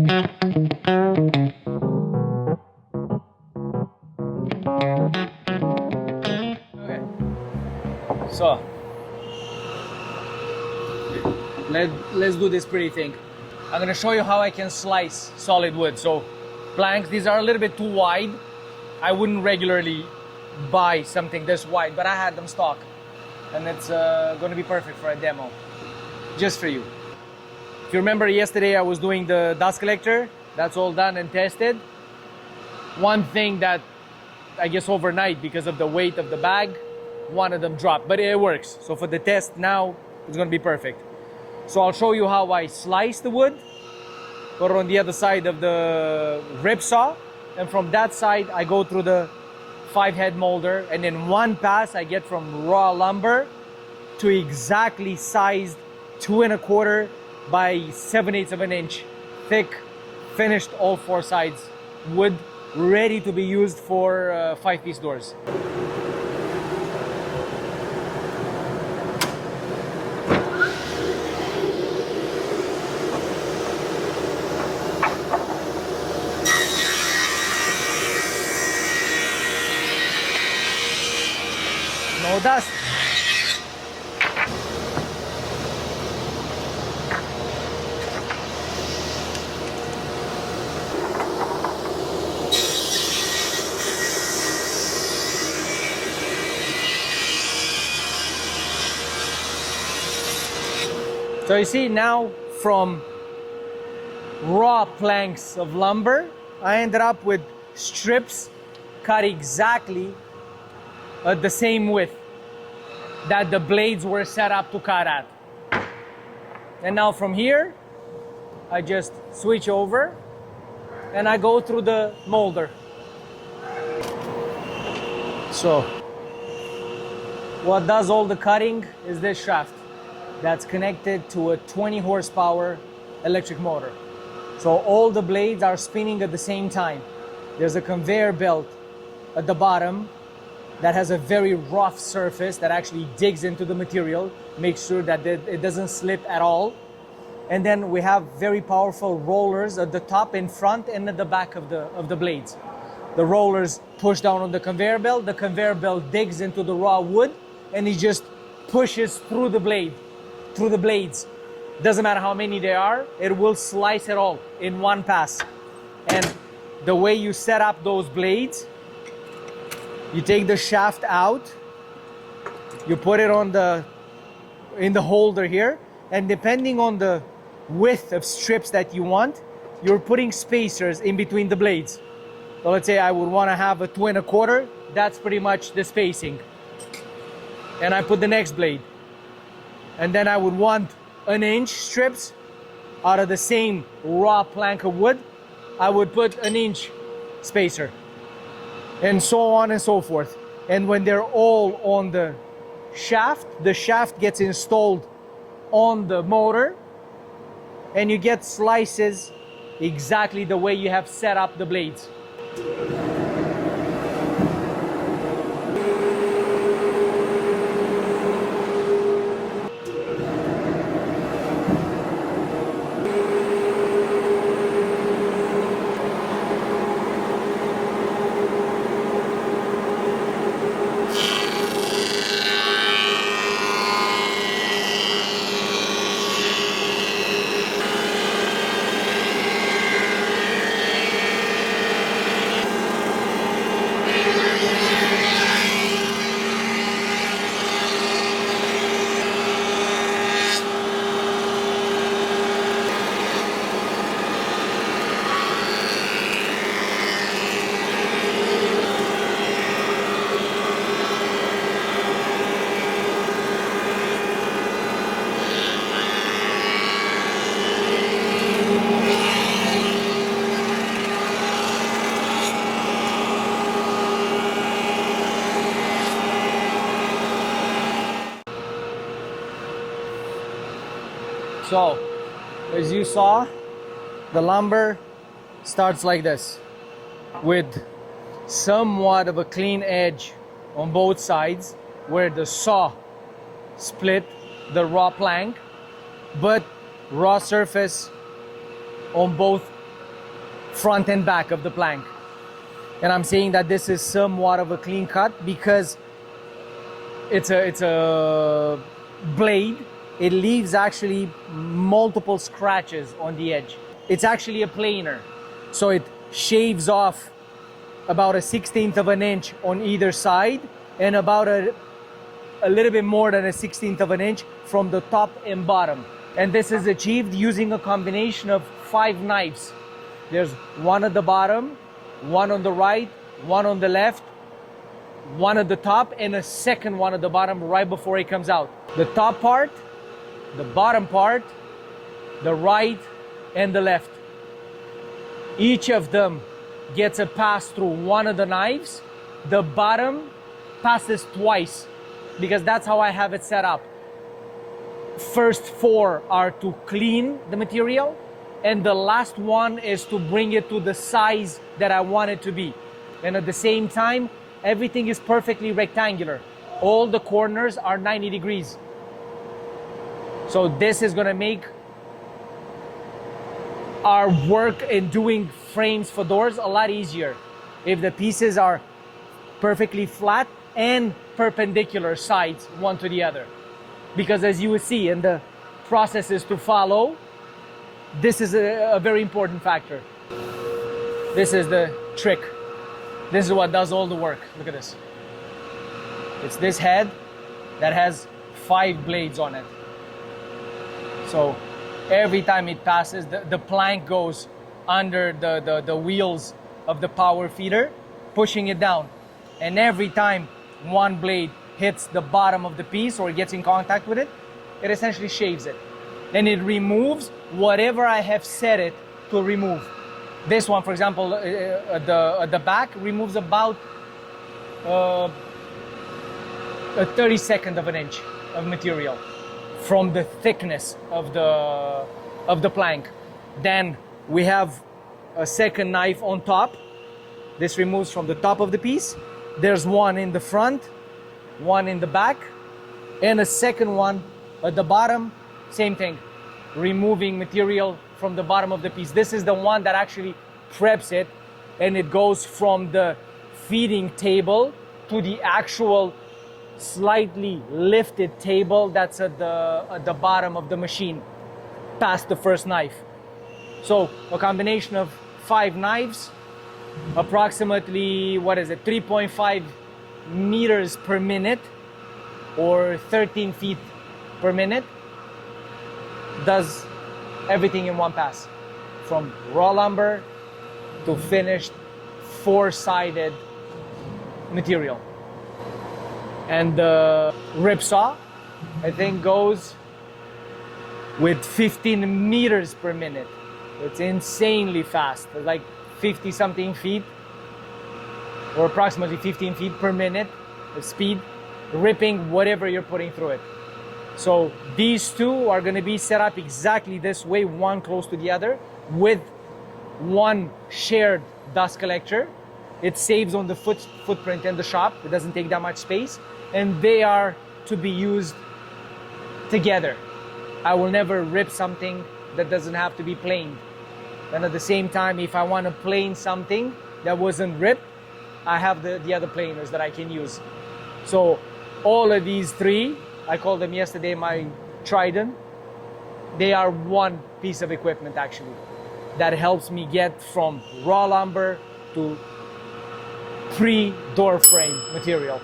Okay, so let's do this pretty thing. I'm gonna show you how I can slice solid wood. So planks, these are a little bit too wide. I wouldn't regularly buy something this wide, but I had them stock, and it's gonna be perfect for a demo, just for you. If you remember yesterday, I was doing the dust collector. That's all done and tested. One thing that I guess overnight, because of the weight of the bag, one of them dropped, but it works. So for the test now, it's gonna be perfect. So I'll show you how I slice the wood, put it on the other side of the rip saw, and from that side, I go through the 5-head molder, and in one pass, I get from raw lumber to exactly sized 2 1/4 by 7/8 of an inch thick, finished all 4 sides wood, ready to be used for 5-piece doors. No dust. So you see now, from raw planks of lumber, I ended up with strips cut exactly at the same width that the blades were set up to cut at. And now from here, I just switch over and I go through the molder. So what does all the cutting is this shaft that's connected to a 20 horsepower electric motor. So all the blades are spinning at the same time. There's a conveyor belt at the bottom that has a very rough surface that actually digs into the material, makes sure that it doesn't slip at all. And then we have very powerful rollers at the top, in front, and at the back of the blades. The rollers push down on the conveyor belt digs into the raw wood, and it just pushes through the blades. Doesn't matter how many there are, it will slice it all in one pass. And the way you set up those blades, you take the shaft out, you put it in the holder here, and depending on the width of strips that you want, you're putting spacers in between the blades. So let's say I would want to have a 2 1/4, that's pretty much the spacing. And I put the next blade. And then I would want 1 inch strips out of the same raw plank of wood, I would put 1 inch spacer. And so on and so forth. And when they're all on the shaft gets installed on the motor, and you get slices exactly the way you have set up the blades. So, as you saw, the lumber starts like this, with somewhat of a clean edge on both sides where the saw split the raw plank, but raw surface on both front and back of the plank. And I'm saying that this is somewhat of a clean cut because it's a blade. It leaves actually multiple scratches on the edge. It's actually a planer, so it shaves off about a 1/16 of an inch on either side and about a little bit more than a 1/16 of an inch from the top and bottom. And this is achieved using a combination of 5 knives. There's one at the bottom, one on the right, one on the left, one at the top, and a second one at the bottom right before it comes out. The top part, the bottom part, the right, and the left. Each of them gets a pass through one of the knives. The bottom passes twice because that's how I have it set up. First 4 are to clean the material, and the last one is to bring it to the size that I want it to be. And at the same time, everything is perfectly rectangular. All the corners are 90 degrees. So this is gonna make our work in doing frames for doors a lot easier if the pieces are perfectly flat and perpendicular sides one to the other. Because as you will see in the processes to follow, this is a very important factor. This is the trick. This is what does all the work. Look at this. It's this head that has 5 blades on it. So every time it passes, the plank goes under the wheels of the power feeder, pushing it down. And every time one blade hits the bottom of the piece or gets in contact with it, it essentially shaves it. And it removes whatever I have set it to remove. This one, for example, at the back, removes about a 32nd of an inch of material from the thickness of the plank. Then we have a second knife on top. This removes from the top of the piece. There's one in the front, one in the back, and a second one at the bottom. Same thing, removing material from the bottom of the piece. This is the one that actually preps it, and it goes from the feeding table to the actual slightly lifted table that's at the bottom of the machine, past the first knife. So a combination of 5 knives, approximately, 3.5 meters per minute or 13 feet per minute, does everything in one pass, from raw lumber to finished 4-sided material. And the rip saw, I think, goes with 15 meters per minute. It's insanely fast. It's like 50 something feet or approximately 15 feet per minute of speed, ripping whatever you're putting through it. So these two are going to be set up exactly this way, one close to the other, with one shared dust collector. It saves on the footprint in the shop. It doesn't take that much space, and they are to be used together. I will never rip something that doesn't have to be planed. And at the same time, if I want to plane something that wasn't ripped, I have the other planers that I can use. So all of these 3, I called them yesterday my trident. They are one piece of equipment actually that helps me get from raw lumber to pre-door frame material.